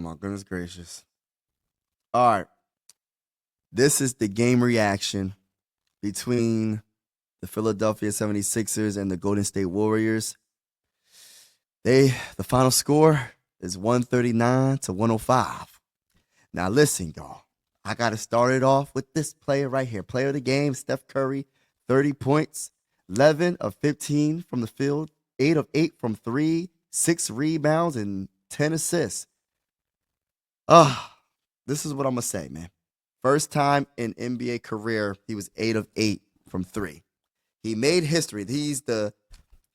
my goodness gracious. All right. This is the game reaction between the Philadelphia 76ers and the Golden State Warriors. The final score is 139 to 105. Now listen, y'all. I gotta start it off with this player right here. Player of the game, Steph Curry, 30 points, 11 of 15 from the field, 8 of 8 from three, 6 rebounds, and 10 assists. This is what I'm gonna say, man. First time in NBA career, he was 8 of 8 from three. He made history. He's the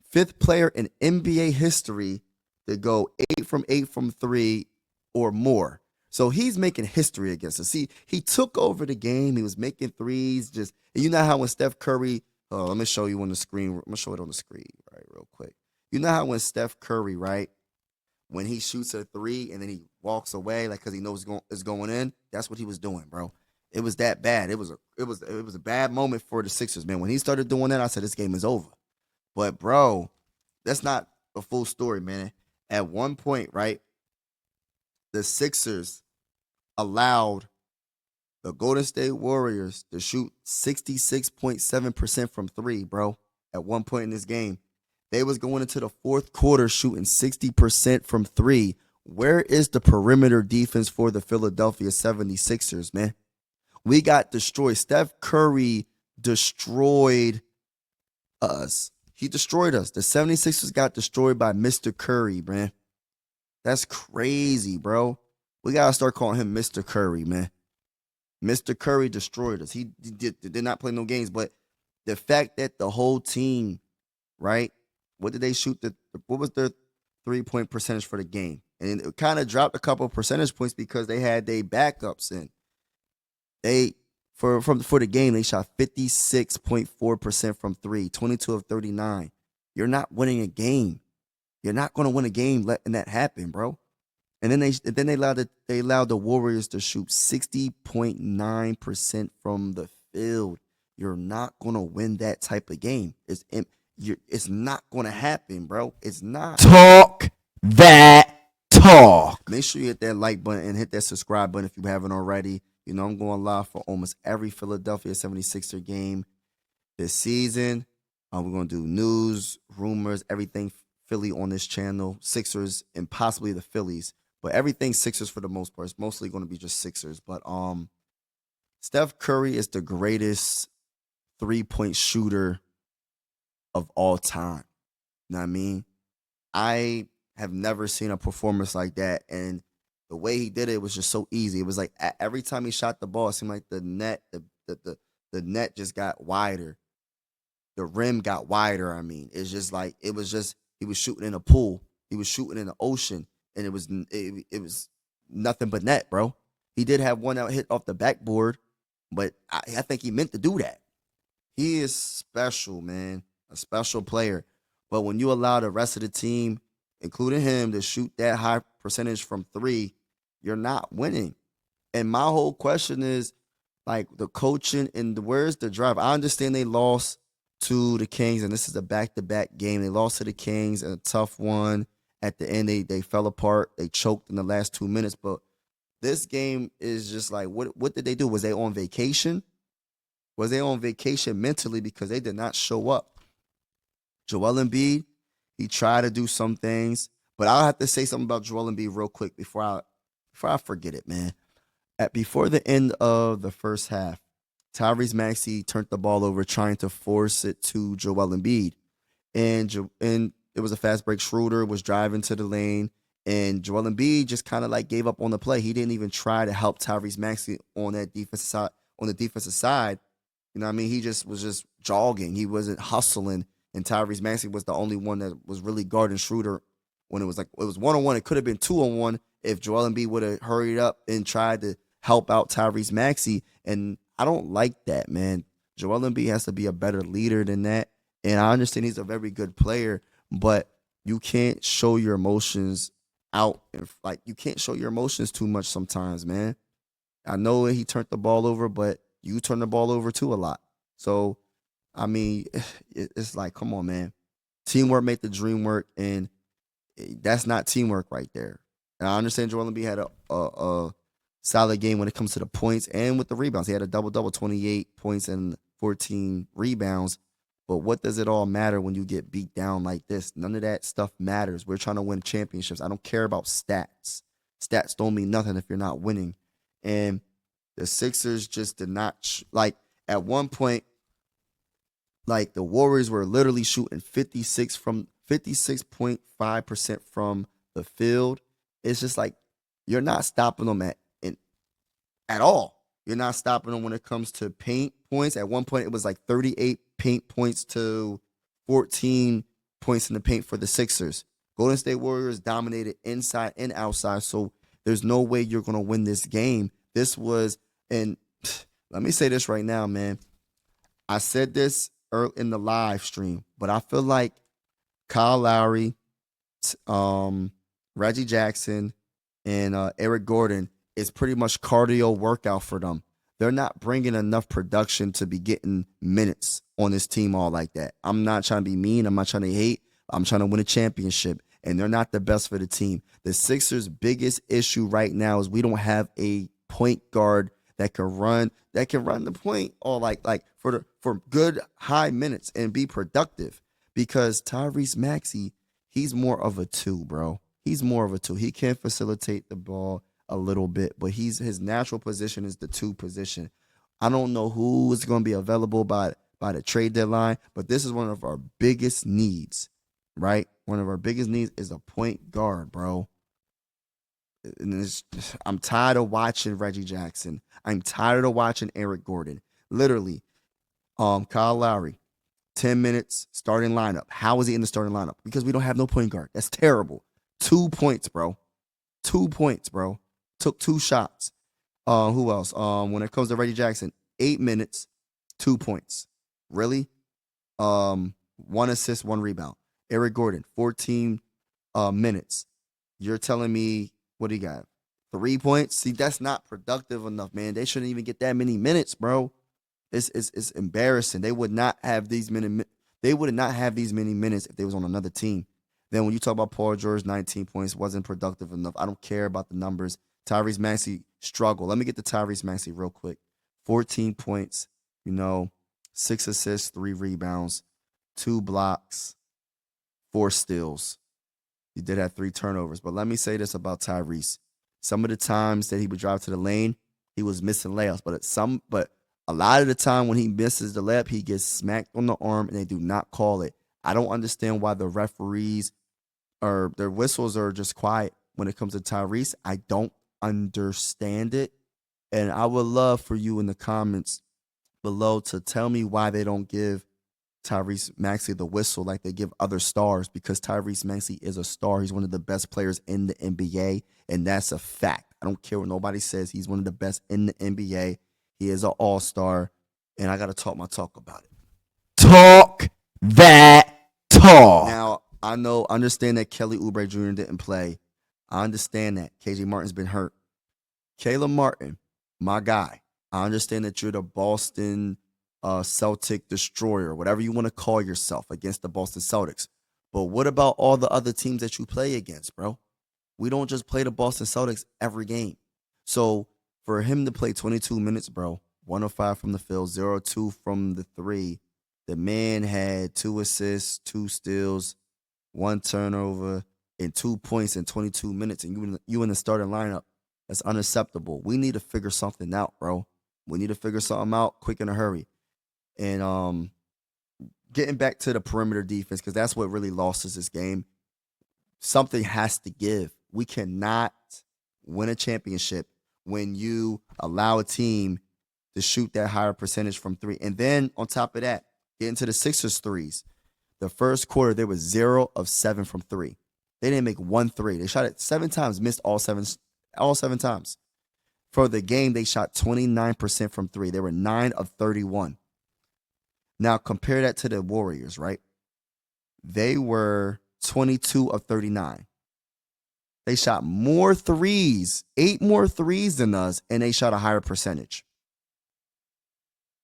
fifth player in NBA history to go 8 from three or more. So he's making history against us. See, he took over the game. He was making threes. You know how when Steph Curry, let me show you on the screen. I'm gonna show it on the screen, right, real quick. You know how when Steph Curry, right, when he shoots a three and then he walks away, like because he knows it's going in. That's what he was doing, bro. It was that bad. It was a bad moment for the Sixers, man. When he started doing that, I said this game is over. But bro, that's not a full story, man. At one point, right, the Sixers allowed the Golden State Warriors to shoot 66.7% from three, bro. At one point in this game, they was going into the fourth quarter shooting 60% from three. Where is the perimeter defense for the Philadelphia 76ers, man? We got destroyed. Steph Curry destroyed us. He destroyed us. The 76ers got destroyed by Mr. Curry, man. That's crazy, bro. We got to start calling him Mr. Curry, man. Mr. Curry destroyed us. He did not play no games, but the fact that the whole team, right? What did they shoot? What was their 3-point percentage for the game? And it kind of dropped a couple of percentage points because they had their backups in. For the game, they shot 56.4% from three, 22 of 39. You're not winning a game. You're not going to win a game letting that happen, bro. And then they allowed the Warriors to shoot 60.9% from the field. You're not going to win that type of game. It's not going to happen, bro. It's not. Talk that talk. Make sure you hit that like button and hit that subscribe button if you haven't already. You know, I'm going live for almost every Philadelphia 76er game this season. We're going to do news, rumors, everything Philly on this channel, Sixers, and possibly the Phillies. But everything Sixers for the most part. It's mostly going to be just Sixers. But Steph Curry is the greatest three-point shooter of all time. You know what I mean? I have never seen a performance like that. And the way he did it was just so easy. It was like every time he shot the ball, it seemed like the net just got wider. The rim got wider. I mean, it's just like he was shooting in a pool. He was shooting in the ocean, and it was nothing but net, bro. He did have one out hit off the backboard, but I think he meant to do that. He is special, man, a special player. But when you allow the rest of the team, including him, to shoot that high percentage from three, you're not winning. And my whole question is, like, the coaching and where's the drive? I understand they lost to the Kings, and this is a back-to-back game. They lost to the Kings in a tough one. At the end, they fell apart. They choked in the last 2 minutes. But this game is just like, what did they do? Was they on vacation? Was they on vacation mentally because they did not show up? Joel Embiid, he tried to do some things, but I'll have to say something about Joel Embiid real quick before I forget it, man. Before the end of the first half, Tyrese Maxey turned the ball over trying to force it to Joel Embiid. And it was a fast break. Schroeder was driving to the lane, and Joel Embiid just kind of like gave up on the play. He didn't even try to help Tyrese Maxey on that defensive side. On the defensive side, you know what I mean? He was just jogging. He wasn't hustling, and Tyrese Maxey was the only one that was really guarding Schroeder when it was 1-on-1. It could have been 2-on-1 if Joel Embiid would have hurried up and tried to help out Tyrese Maxey. And I don't like that, man. Joel Embiid has to be a better leader than that. And I understand he's a very good player, but you can't show your emotions out. Like, you can't show your emotions too much sometimes, man. I know he turned the ball over, but you turn the ball over too a lot. So, I mean, it's like, come on, man. Teamwork make the dream work, and that's not teamwork right there. And I understand Joel Embiid had a solid game when it comes to the points and with the rebounds. He had a double-double, 28 points and 14 rebounds. But what does it all matter when you get beat down like this? None of that stuff matters. We're trying to win championships. I don't care about stats. Stats don't mean nothing if you're not winning. And the Sixers just did not like at one point, like the Warriors were literally shooting 56.5% from the field. It's just like you're not stopping them at all. You're not stopping them when it comes to paint points. At one point, it was like 38 paint points to 14 points in the paint for the Sixers. Golden State Warriors dominated inside and outside, so there's no way you're going to win this game. This was, and let me say this right now, man. I said this early in the live stream, but I feel like Kyle Lowry, Reggie Jackson, and Eric Gordon is pretty much cardio workout for them. They're not bringing enough production to be getting minutes on this team all like that. I'm not trying to be mean. I'm not trying to hate. I'm trying to win a championship, and they're not the best for the team. The Sixers' biggest issue right now is we don't have a point guard that can run the point or like for good high minutes and be productive. Because Tyrese Maxey, he's more of a two, bro. He's more of a two. He can facilitate the ball a little bit, but his natural position is the two position. I don't know who is going to be available by the trade deadline, but this is one of our biggest needs, right? One of our biggest needs is a point guard, bro. And I'm tired of watching Reggie Jackson. I'm tired of watching Eric Gordon. Literally, Kyle Lowry, 10 minutes, starting lineup. How is he in the starting lineup? Because we don't have no point guard. That's terrible. 2 points, bro. 2 points, bro. Took 2 shots. Who else? When it comes to Reggie Jackson, 8 minutes, 2 points. Really? 1 assist, 1 rebound. Eric Gordon, 14 minutes. You're telling me what do you got? 3 points? See, that's not productive enough, man. They shouldn't even get that many minutes, bro. It's embarrassing. They would not have these many. They would not have these many minutes if they was on another team. Then when you talk about Paul George, 19 points wasn't productive enough. I don't care about the numbers. Tyrese Maxey struggled. Let me get to Tyrese Maxey real quick. 14 points, 6 assists, 3 rebounds, 2 blocks, 4 steals. He did have 3 turnovers. But let me say this about Tyrese. Some of the times that he would drive to the lane, he was missing layups. But a lot of the time when he misses the layup, he gets smacked on the arm and they do not call it. I don't understand why the referees or their whistles are just quiet when it comes to Tyrese. I don't understand it. And I would love for you in the comments below to tell me why they don't give Tyrese Maxey the whistle like they give other stars, because Tyrese Maxey is a star. He's one of the best players in the NBA, and that's a fact. I don't care what nobody says. He's one of the best in the NBA. He is an all-star, and I got to talk my talk about it. Talk that talk. Now, understand that Kelly Oubre Jr. didn't play. I understand that. KJ Martin's been hurt. Caleb Martin, my guy. I understand that you're the Boston Celtic destroyer, whatever you want to call yourself, against the Boston Celtics. But what about all the other teams that you play against, bro? We don't just play the Boston Celtics every game. So for him to play 22 minutes, bro, 105 from the field, 0-2 from the 3, the man had 2 assists, 2 steals, 1 turnover, and 2 points in 22 minutes, and you in the starting lineup. That's unacceptable. We need to figure something out, bro. We need to figure something out quick in a hurry. And getting back to the perimeter defense, because that's what really lost us this game. Something has to give. We cannot win a championship when you allow a team to shoot that higher percentage from 3. And then on top of that, get into the Sixers threes. The first quarter, they were 0 of 7 from 3. They didn't make 1 3. They shot it 7 times, missed all 7 times. For the game, they shot 29% from 3. They were 9 of 31. Now, compare that to the Warriors, right? They were 22 of 39. They shot more threes, 8 more threes than us, and they shot a higher percentage.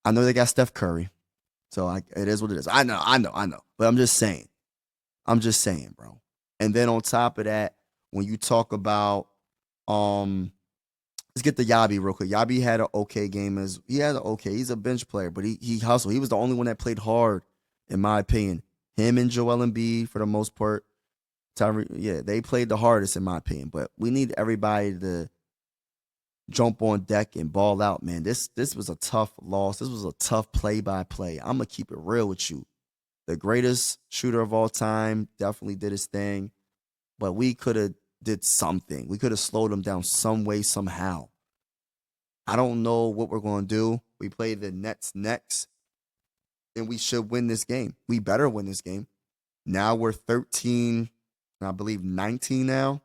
I know they got Steph Curry, so it is what it is. I know. But I'm just saying, bro. And then on top of that, when you talk about Let's get to Yabi real quick. Yabi had an okay game. He's a bench player, but he hustled. He was the only one that played hard, in my opinion. Him and Joel Embiid, for the most part. They played the hardest, in my opinion. But we need everybody to jump on deck and ball out, man. This was a tough loss. This was a tough play-by-play. I'm going to keep it real with you. The greatest shooter of all time definitely did his thing, but we could have did something. We could have slowed him down some way, somehow. I don't know what we're going to do. We play the Nets next, and we should win this game. We better win this game. Now we're 13, I believe 19 now,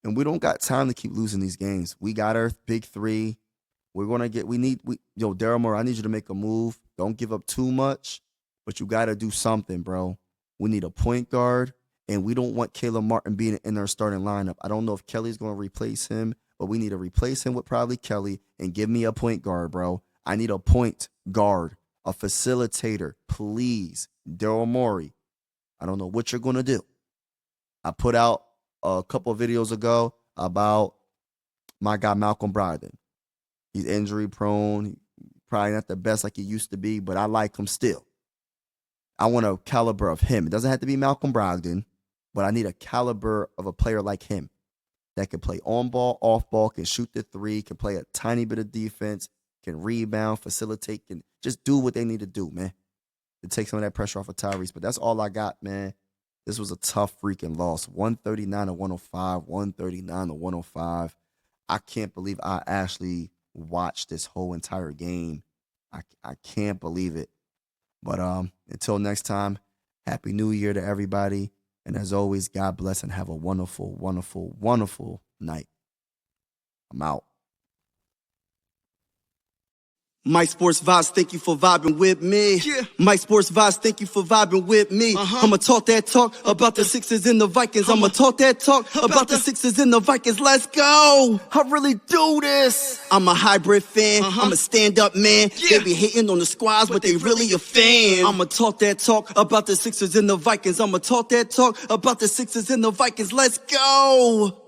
and we don't got time to keep losing these games. We got our big three. We're going to get, Daryl Morey, I need you to make a move. Don't give up too much, but you got to do something, bro. We need a point guard, and we don't want Caleb Martin being in our starting lineup. I don't know if Kelly's going to replace him, but we need to replace him with probably Kelly and give me a point guard, bro. I need a point guard, a facilitator, please. Daryl Morey, I don't know what you're going to do. I put out a couple of videos ago about my guy Malcolm Brogdon. He's injury prone, probably not the best like he used to be, but I like him still. I want a caliber of him. It doesn't have to be Malcolm Brogdon, but I need a caliber of a player like him that can play on ball, off ball, can shoot the three, can play a tiny bit of defense, can rebound, facilitate, can just do what they need to do, man, to take some of that pressure off of Tyrese. But that's all I got, man. This was a tough freaking loss. 139-105, 139-105. I can't believe I actually watched this whole entire game. I can't believe it. But until next time, Happy New Year to everybody. And as always, God bless and have a wonderful, wonderful, wonderful night. I'm out. Mike Sports Vibes, thank you for vibing with me. Yeah. Mike Sports Vibes, thank you for vibing with me. I'ma talk that talk about the Sixers and the Vikings. I'ma talk that talk about the Sixers and the Vikings. Let's go. I really do this. I'm a hybrid fan. I'm a stand-up man. Yeah. They be hating on the squads, but they really a fan. I'ma talk that talk about the Sixers and the Vikings. I'ma talk that talk about the Sixers and the Vikings. Let's go.